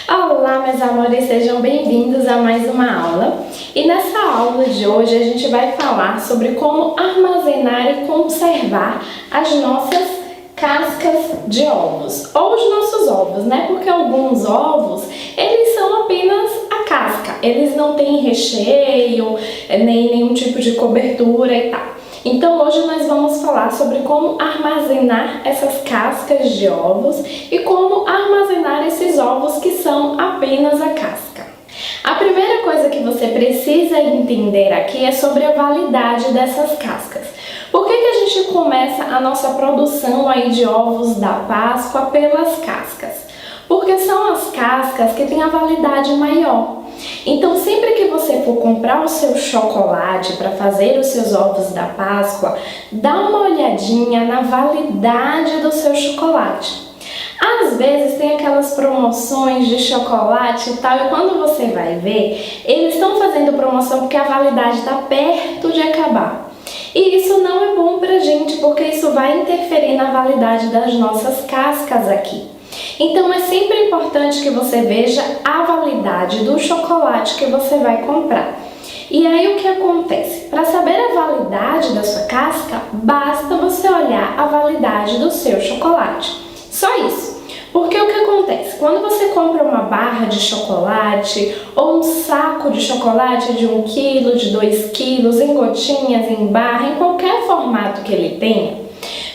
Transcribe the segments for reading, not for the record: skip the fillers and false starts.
Olá, meus amores, sejam bem-vindos a mais uma aula. E nessa aula de hoje a gente vai falar sobre como armazenar e conservar as nossas cascas de ovos, ou os nossos ovos, né? Porque alguns ovos, eles são apenas a casca, eles não têm recheio, nem nenhum tipo de cobertura e tal. Então hoje nós vamos falar sobre como armazenar essas cascas de ovos e como armazenar esses ovos que são apenas a casca. A primeira coisa que você precisa entender aqui é sobre a validade dessas cascas. Por que a gente começa a nossa produção aí de ovos da Páscoa pelas cascas? Porque são as cascas que têm a validade maior. Então, sempre que você for comprar o seu chocolate para fazer os seus ovos da Páscoa, dá uma olhadinha na validade do seu chocolate. Às vezes tem aquelas promoções de chocolate e tal, e quando você vai ver, eles estão fazendo promoção porque a validade está perto de acabar. E isso não é bom pra gente, porque isso vai interferir na validade das nossas cascas aqui. Então é sempre importante que você veja a validade do chocolate que você vai comprar. E aí o que acontece? Para saber a validade da sua casca, basta você olhar a validade do seu chocolate. Só isso. Porque o que acontece? Quando você compra uma barra de chocolate ou um saco de chocolate de 1 kg, de 2 kg, em gotinhas, em barra, em qualquer formato que ele tenha,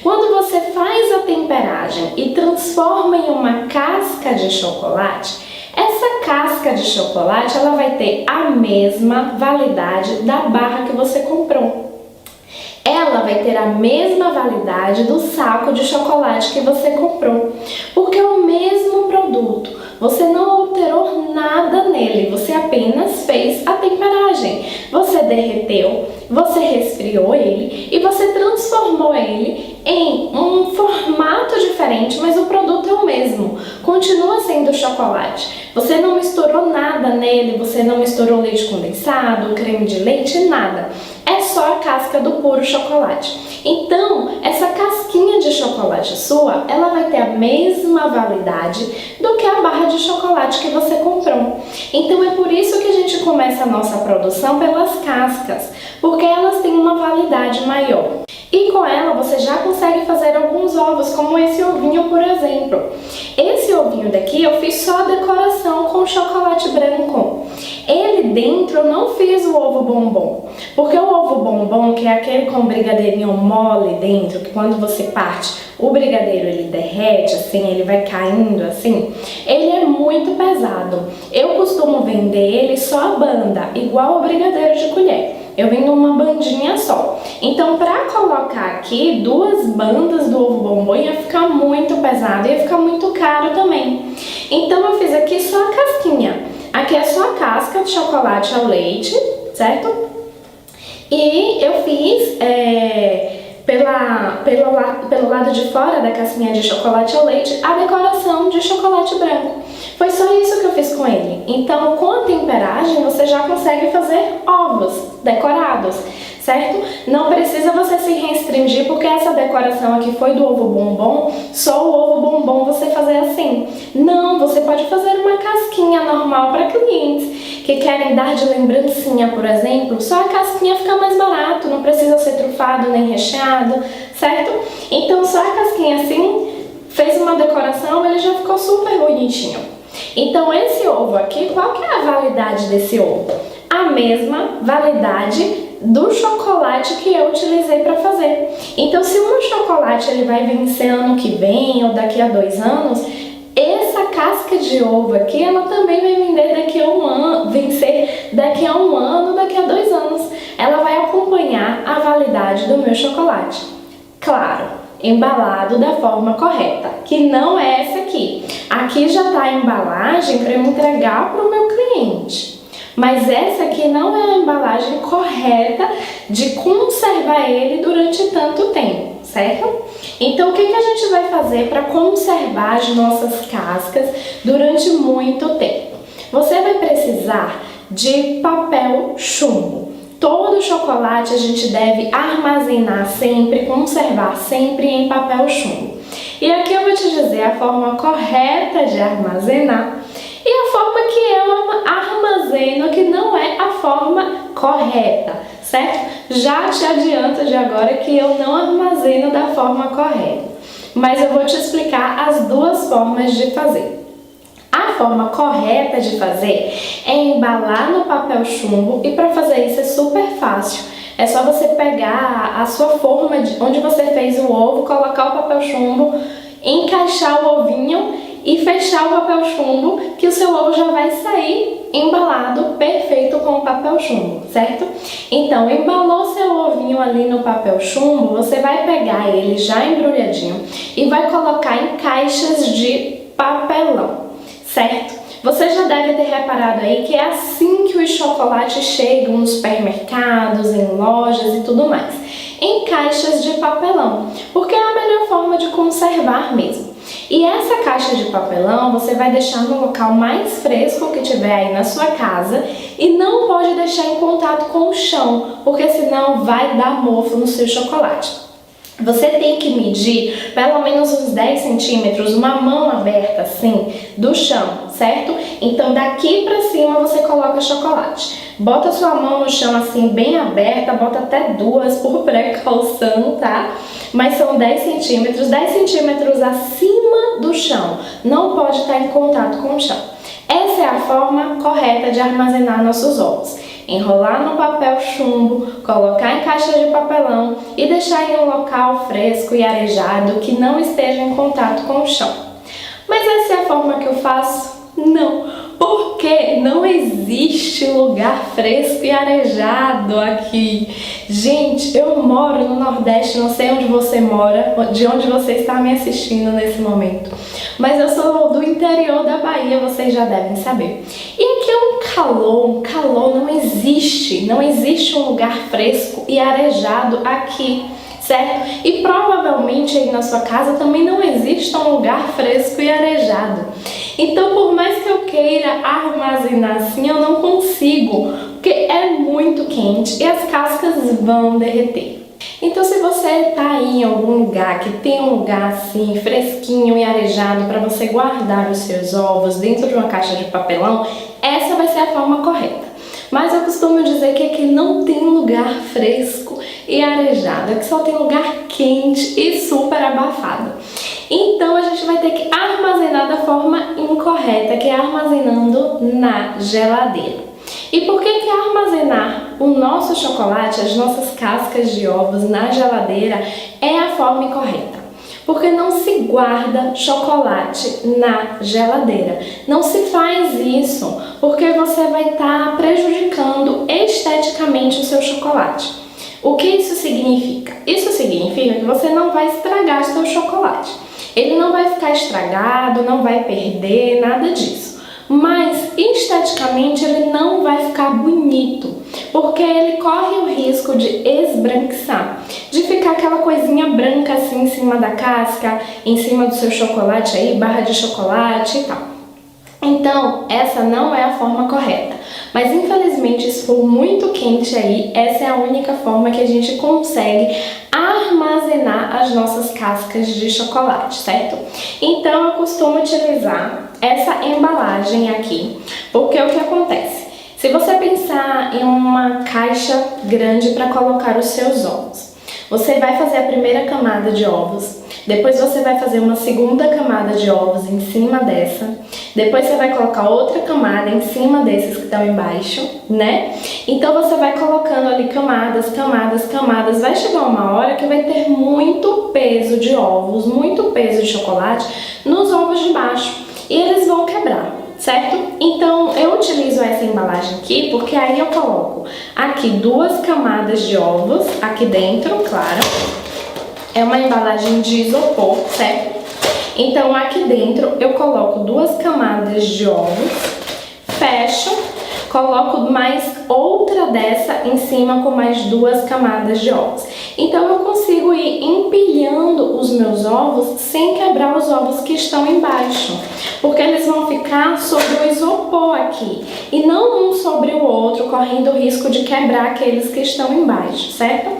quando você faz a temperagem e transforma em uma casca de chocolate, essa casca de chocolate ela vai ter a mesma validade da barra que você comprou. Ela vai ter a mesma validade do saco de chocolate que você comprou, porque é o mesmo produto. Você não alterou nada nele, você apenas fez a temperagem. Você derreteu, você resfriou ele e você transformou ele em um formato diferente, mas o produto é o mesmo. Continua sendo chocolate. Você não misturou nada nele, você não misturou leite condensado, creme de leite, nada. É só a casca do puro chocolate. Então, essa casquinha de chocolate sua, ela vai ter a mesma validade do que a barra de chocolate que você comprou. Então, é por isso que a gente começa a nossa produção pelas cascas, porque elas têm uma validade maior. E com ela você já consegue fazer alguns ovos, como esse ovinho, por exemplo. Esse ovinho daqui eu fiz só a decoração com chocolate branco. Ele dentro eu não fiz o ovo bombom, porque o ovo bombom, que é aquele com brigadeirinho mole dentro, que quando você parte, o brigadeiro ele derrete assim, ele vai caindo assim, ele é muito pesado. Eu costumo vender ele só a banda, igual o brigadeiro de colher. Eu vendo uma bandinha só. Então, para colocar aqui 2 bandas do ovo bombom ia ficar muito pesado, ia ficar muito caro também. Então, eu fiz aqui só a casquinha. Aqui é só a casca de chocolate ao leite, certo? E eu fiz pelo lado de fora da casquinha de chocolate ao leite a decoração de chocolate branco. Foi só isso que eu fiz com ele. Então, com a temperagem, você já consegue fazer ovos decorados, certo? Não precisa você se restringir, porque essa decoração aqui foi do ovo bombom, só o ovo bombom você fazer assim. Não, você pode fazer uma casquinha normal para clientes que querem dar de lembrancinha, por exemplo. Só a casquinha fica mais barato, não precisa ser trufado nem recheado, certo? Então, só a casquinha assim, fez uma decoração, ele já ficou super bonitinho. Então, esse ovo aqui, qual que é a validade desse ovo? A mesma validade do chocolate que eu utilizei para fazer. Então, se um chocolate ele vai vencer ano que vem ou daqui a 2 anos, essa casca de ovo aqui, ela também vai vender daqui a 1 ano, vencer daqui a 1 ano, daqui a 2 anos. Ela vai acompanhar a validade do meu chocolate. Claro, embalado da forma correta, que não é essa aqui. Aqui já está a embalagem para eu entregar para o meu cliente. Mas essa aqui não é a embalagem correta de conservar ele durante tanto tempo, certo? Então, o que a gente vai fazer para conservar as nossas cascas durante muito tempo? Você vai precisar de papel chumbo. Todo chocolate a gente deve armazenar sempre, conservar sempre em papel chumbo. E aqui eu vou te dizer a forma correta de armazenar e a armazeno, que não é a forma correta, certo? Já te adianto de agora que eu não armazeno da forma correta, mas eu vou te explicar as duas formas de fazer. A forma correta de fazer é embalar no papel chumbo, e para fazer isso é super fácil. É só você pegar a sua forma onde você fez o ovo, colocar o papel chumbo, encaixar o ovinho e fechar o papel chumbo, que o seu ovo já vai sair embalado perfeito com o papel chumbo, certo? Então, embalou seu ovinho ali no papel chumbo, você vai pegar ele já embrulhadinho e vai colocar em caixas de papelão, certo? Você já deve ter reparado aí que é assim que os chocolates chegam nos supermercados, em lojas e tudo mais, em caixas de papelão, porque é a melhor forma de conservar mesmo. E essa caixa de papelão você vai deixar no local mais fresco que tiver aí na sua casa e não pode deixar em contato com o chão, porque senão vai dar mofo no seu chocolate. Você tem que medir pelo menos uns 10 centímetros, uma mão aberta assim, do chão, certo? Então daqui pra cima você coloca chocolate. Bota sua mão no chão assim, bem aberta, bota até duas por precaução, tá? Mas são 10 centímetros acima do chão. Não pode estar em contato com o chão. Essa é a forma correta de armazenar nossos ovos. Enrolar no papel chumbo, colocar em caixa de papelão e deixar em um local fresco e arejado que não esteja em contato com o chão. Mas essa é a forma que eu faço? Não, porque não existe lugar fresco e arejado aqui. Gente, eu moro no Nordeste, não sei onde você mora, de onde você está me assistindo nesse momento, mas eu sou do interior da Bahia, vocês já devem saber. E aqui é um calor, não existe um lugar fresco e arejado aqui, certo? E provavelmente aí na sua casa também não existe um lugar fresco e arejado. Então, por mais que eu queira armazenar assim, eu não consigo, porque é muito quente e as cascas vão derreter. Então, se você tá aí em algum lugar que tem um lugar assim fresquinho e arejado para você guardar os seus ovos dentro de uma caixa de papelão, essa vai ser a forma correta. Mas eu costumo dizer que aqui não tem lugar fresco e arejado, aqui só tem lugar quente e super abafado. Então a gente vai ter que armazenar da forma incorreta, que é armazenando na geladeira. E por que armazenar o nosso chocolate, as nossas cascas de ovos na geladeira é a forma incorreta? Porque não se guarda chocolate na geladeira. Não se faz isso, porque você vai estar prejudicando esteticamente o seu chocolate. O que isso significa? Isso significa que você não vai estragar seu chocolate. Ele não vai ficar estragado, não vai perder, nada disso. Mas esteticamente ele não vai ficar bonito, porque ele corre o risco de esbranquiçar, de ficar aquela coisinha branca assim em cima da casca, em cima do seu chocolate aí, barra de chocolate e tal. Então, essa não é a forma correta. Mas infelizmente, se for muito quente aí, essa é a única forma que a gente consegue armazenar as nossas cascas de chocolate, certo? Então, eu costumo utilizar essa embalagem aqui, porque o que acontece? Se você pensar em uma caixa grande para colocar os seus ovos, você vai fazer a primeira camada de ovos, depois você vai fazer uma segunda camada de ovos em cima dessa, depois você vai colocar outra camada em cima desses que estão embaixo, né? Então você vai colocando ali camadas, vai chegar uma hora que vai ter muito peso de ovos, muito peso de chocolate nos ovos de baixo e eles vão quebrar, certo? Então eu utilizo essa embalagem aqui porque aí eu coloco aqui 2 camadas de ovos aqui dentro, claro. É uma embalagem de isopor, certo? Então aqui dentro eu coloco 2 camadas de ovos, fecho, coloco mais outra dessa em cima com mais 2 camadas de ovos. Então eu consigo ir empilhando os meus ovos sem quebrar os ovos que estão embaixo, porque eles vão ficar sobre o isopor aqui e não um sobre o outro, correndo o risco de quebrar aqueles que estão embaixo, certo?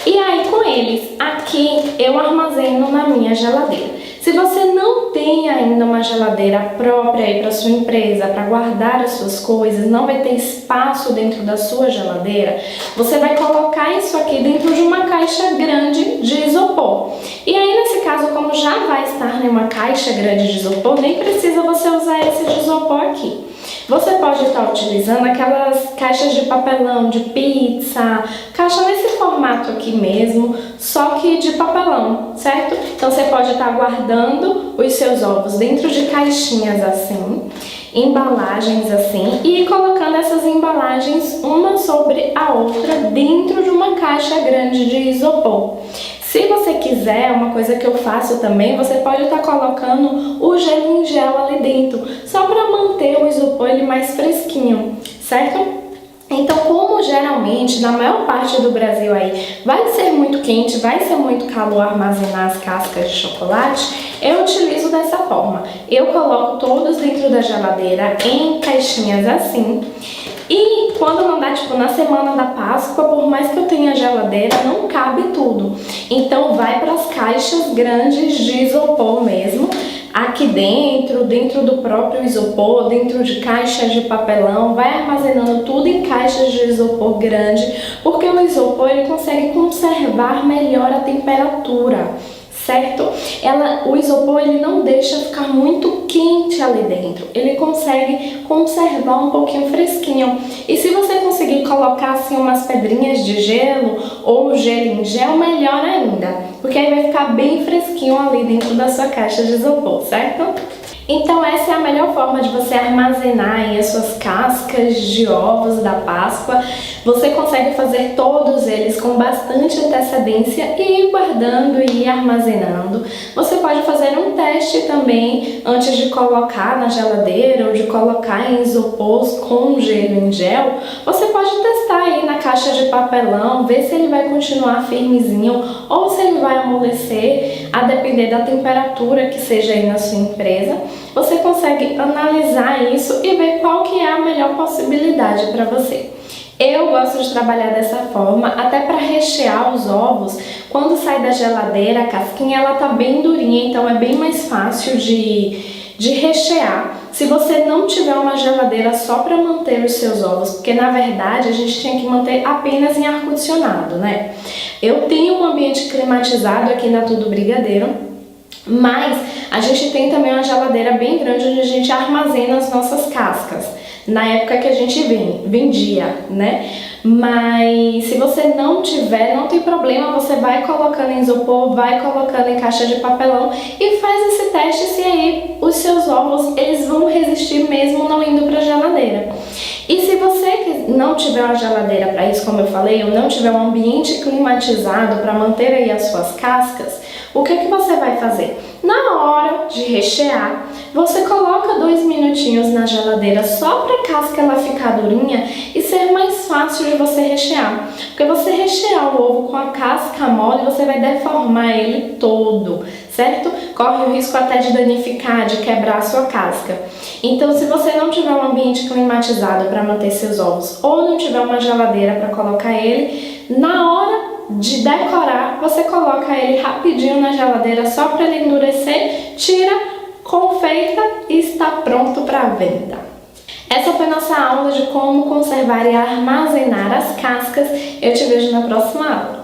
E aí com eles aqui eu armazeno na minha geladeira. Se você não tem ainda uma geladeira própria aí para sua empresa, para guardar as suas coisas, não vai ter espaço dentro da sua geladeira, você vai colocar isso aqui dentro de uma caixa grande de isopor. E aí, nesse caso, como já vai estar em uma caixa grande de isopor, nem precisa você usar esse de isopor aqui. Você pode estar utilizando aquelas caixas de papelão, de pizza, caixa nesse formato aqui mesmo, só que de papelão, certo? Então você pode estar guardando os seus ovos dentro de caixinhas assim, embalagens assim, e colocando essas embalagens uma sobre a outra dentro de uma caixa grande de isopor. Se você quiser, uma coisa que eu faço também, você pode estar colocando o gelo em gel ali dentro, só para manter o isopor ele mais fresquinho, certo? Então, como geralmente, na maior parte do Brasil aí, vai ser muito quente, vai ser muito calor armazenar as cascas de chocolate, eu utilizo dessa forma. Eu coloco todos dentro da geladeira em caixinhas assim. E quando não dá, tipo, na semana da Páscoa, por mais que eu tenha geladeira, não cabe tudo. Então vai para as caixas grandes de isopor mesmo, aqui dentro do próprio isopor, dentro de caixas de papelão, vai armazenando tudo em caixas de isopor grande, porque o isopor ele consegue conservar melhor a temperatura. Certo? O isopor ele não deixa ficar muito quente ali dentro, ele consegue conservar um pouquinho fresquinho. E se você conseguir colocar assim umas pedrinhas de gelo ou gelo em gel, melhor ainda, porque aí vai ficar bem fresquinho ali dentro da sua caixa de isopor, certo? Então essa é a melhor forma de você armazenar aí as suas cascas de ovos da Páscoa. Você consegue fazer todos eles com bastante antecedência e ir guardando e ir armazenando. Você pode fazer um teste também antes de colocar na geladeira ou de colocar em isopor com gelo em gel. Você pode testar aí na caixa de papelão, ver se ele vai continuar firmezinho ou se ele vai amolecer, a depender da temperatura que seja aí na sua empresa. Você consegue analisar isso e ver qual que é a melhor possibilidade para você. Eu gosto de trabalhar dessa forma, até para rechear os ovos. Quando sai da geladeira, a casquinha ela tá bem durinha, então é bem mais fácil de rechear. Se você não tiver uma geladeira só para manter os seus ovos, porque na verdade a gente tinha que manter apenas em ar-condicionado, né? Eu tenho um ambiente climatizado aqui na Tudo Brigadeiro, mas a gente tem também uma geladeira bem grande onde a gente armazena as nossas cascas. Na época que a gente vendia, né? Mas se você não tiver, não tem problema, você vai colocando em isopor, vai colocando em caixa de papelão e faz esse teste se aí os seus ovos eles vão resistir mesmo não indo para a geladeira. E se você não tiver uma geladeira para isso, como eu falei, ou não tiver um ambiente climatizado para manter aí as suas cascas, o que você vai fazer? Na hora de rechear, você coloca 2 minutinhos na geladeira só para a casca ela ficar durinha e ser mais fácil de você rechear. Porque você rechear o ovo com a casca mole, você vai deformar ele todo, certo? Corre o risco até de danificar, de quebrar a sua casca. Então, se você não tiver um ambiente climatizado para manter seus ovos ou não tiver uma geladeira para colocar ele, na hora de decorar, você coloca ele rapidinho na geladeira só para ele endurecer, tira, confeita e está pronto para venda. Essa foi nossa aula de como conservar e armazenar as cascas. Eu te vejo na próxima aula.